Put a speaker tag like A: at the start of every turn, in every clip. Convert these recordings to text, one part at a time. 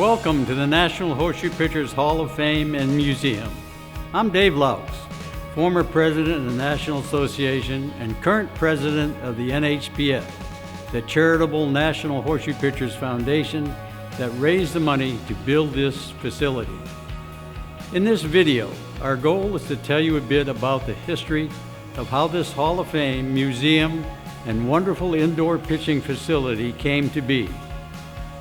A: Welcome to the National Horseshoe Pitchers Hall of Fame and Museum. I'm Dave Laux, former president of the National Association and current president of the NHPF, the charitable National Horseshoe Pitchers Foundation that raised the money to build this facility. In this video, our goal is to tell you a bit about the history of how this Hall of Fame, museum, and wonderful indoor pitching facility came to be.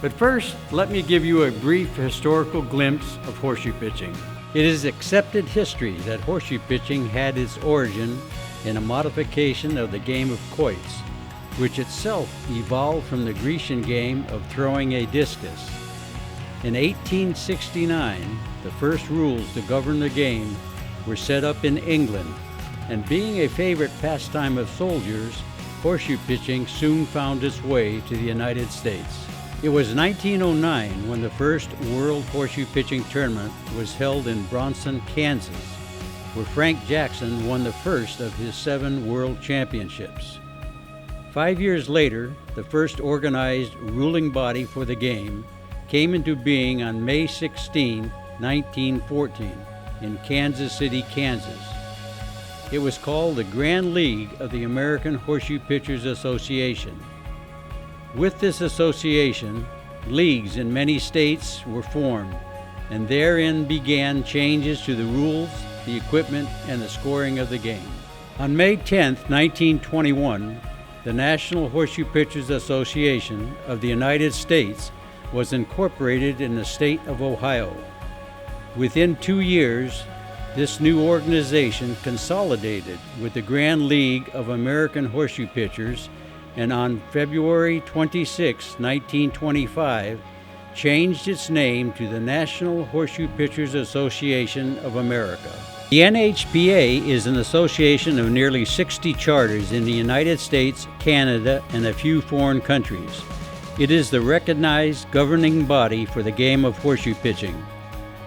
A: But first, let me give you a brief historical glimpse of horseshoe pitching. It is accepted history that horseshoe pitching had its origin in a modification of the game of quoits, which itself evolved from the Grecian game of throwing a discus. In 1869, the first rules to govern the game were set up in England, and being a favorite pastime of soldiers, horseshoe pitching soon found its way to the United States. It was 1909 when the first World Horseshoe Pitching Tournament was held in Bronson, Kansas, where Frank Jackson won the first of his 7 World Championships. 5 years later, the first organized ruling body for the game came into being on May 16, 1914, in Kansas City, Kansas. It was called the Grand League of the American Horseshoe Pitchers Association. With this association, leagues in many states were formed, and therein began changes to the rules, the equipment, and the scoring of the game. On May 10, 1921, the National Horseshoe Pitchers Association of the United States was incorporated in the state of Ohio. Within 2 years, this new organization consolidated with the Grand League of American Horseshoe Pitchers, and on February 26, 1925, changed its name to the National Horseshoe Pitchers Association of America. The NHPA is an association of nearly 60 charters in the United States, Canada, and a few foreign countries. It is the recognized governing body for the game of horseshoe pitching.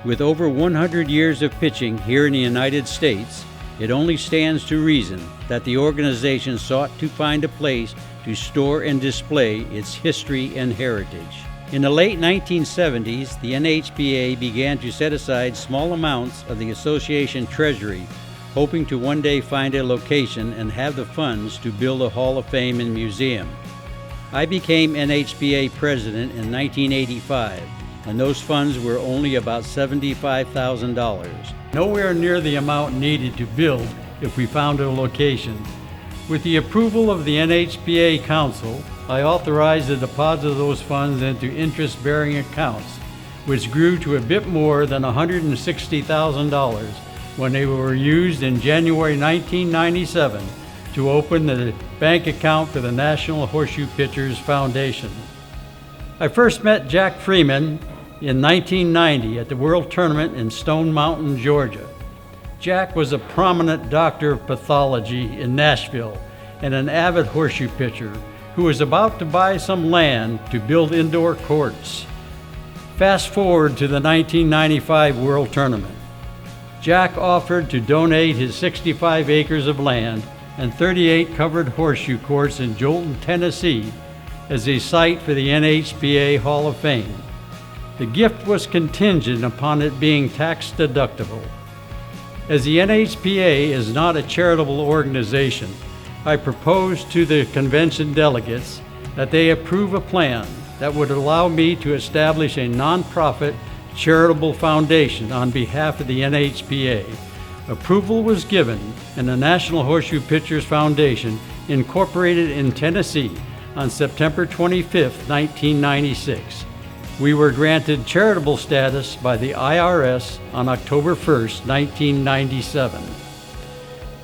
A: With over 100 years of pitching here in the United States, it only stands to reason that the organization sought to find a place to store and display its history and heritage. In the late 1970s, the NHPA began to set aside small amounts of the association treasury, hoping to one day find a location and have the funds to build a Hall of Fame and museum. I became NHPA president in 1985, and those funds were only about $75,000. Nowhere near the amount needed to build if we found a location. With the approval of the NHPA Council, I authorized the deposit of those funds into interest-bearing accounts, which grew to a bit more than $160,000 when they were used in January 1997 to open the bank account for the National Horseshoe Pitchers Foundation. I first met Jack Freeman in 1990 at the World Tournament in Stone Mountain, Georgia. Jack was a prominent doctor of pathology in Nashville and an avid horseshoe pitcher who was about to buy some land to build indoor courts. Fast forward to the 1995 World Tournament. Jack offered to donate his 65 acres of land and 38 covered horseshoe courts in Jolton, Tennessee as a site for the NHPA Hall of Fame. The gift was contingent upon it being tax deductible. As the NHPA is not a charitable organization, I proposed to the convention delegates that they approve a plan that would allow me to establish a nonprofit charitable foundation on behalf of the NHPA. Approval was given, and the National Horseshoe Pitchers Foundation incorporated in Tennessee on September 25, 1996. We were granted charitable status by the IRS on October 1, 1997.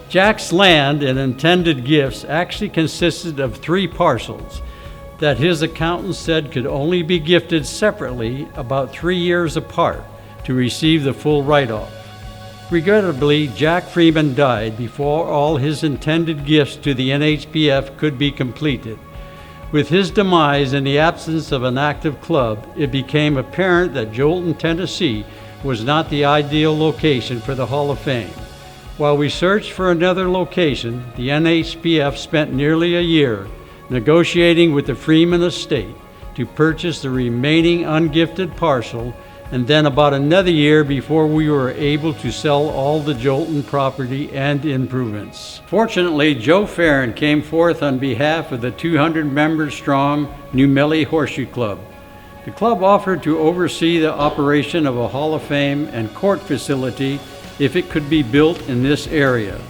A: Jack's land and intended gifts actually consisted of 3 parcels that his accountant said could only be gifted separately about 3 years apart to receive the full write-off. Regrettably, Jack Freeman died before all his intended gifts to the NHPF could be completed. With his demise and the absence of an active club, it became apparent that Jolton, Tennessee was not the ideal location for the Hall of Fame. While we searched for another location, the NHPF spent nearly a year negotiating with the Freeman estate to to purchase the remaining ungifted parcel, and then about another year before we were able to sell all the Jolton property and improvements. Fortunately, Joe Farron came forth on behalf of the 200-member-strong New Melly Horseshoe Club. The club offered to oversee the operation of a Hall of Fame and court facility if it could be built in this area.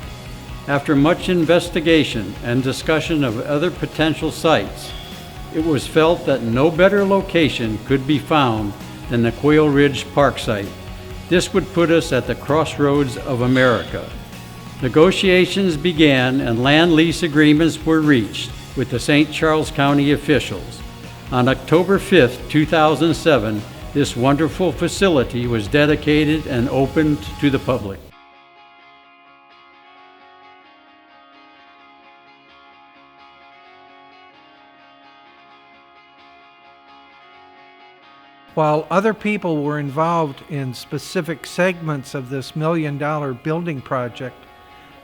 A: After much investigation and discussion of other potential sites, it was felt that no better location could be found than the Quail Ridge Park site. This would put us at the crossroads of America. Negotiations began and land lease agreements were reached with the St. Charles County officials. On October 5th, 2007, this wonderful facility was dedicated and opened to the public.
B: While other people were involved in specific segments of this $1 million building project,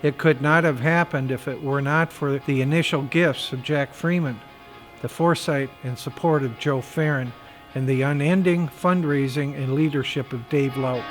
B: it could not have happened if it were not for the initial gifts of Jack Freeman, the foresight and support of Joe Farron, and the unending fundraising and leadership of Dave Laux.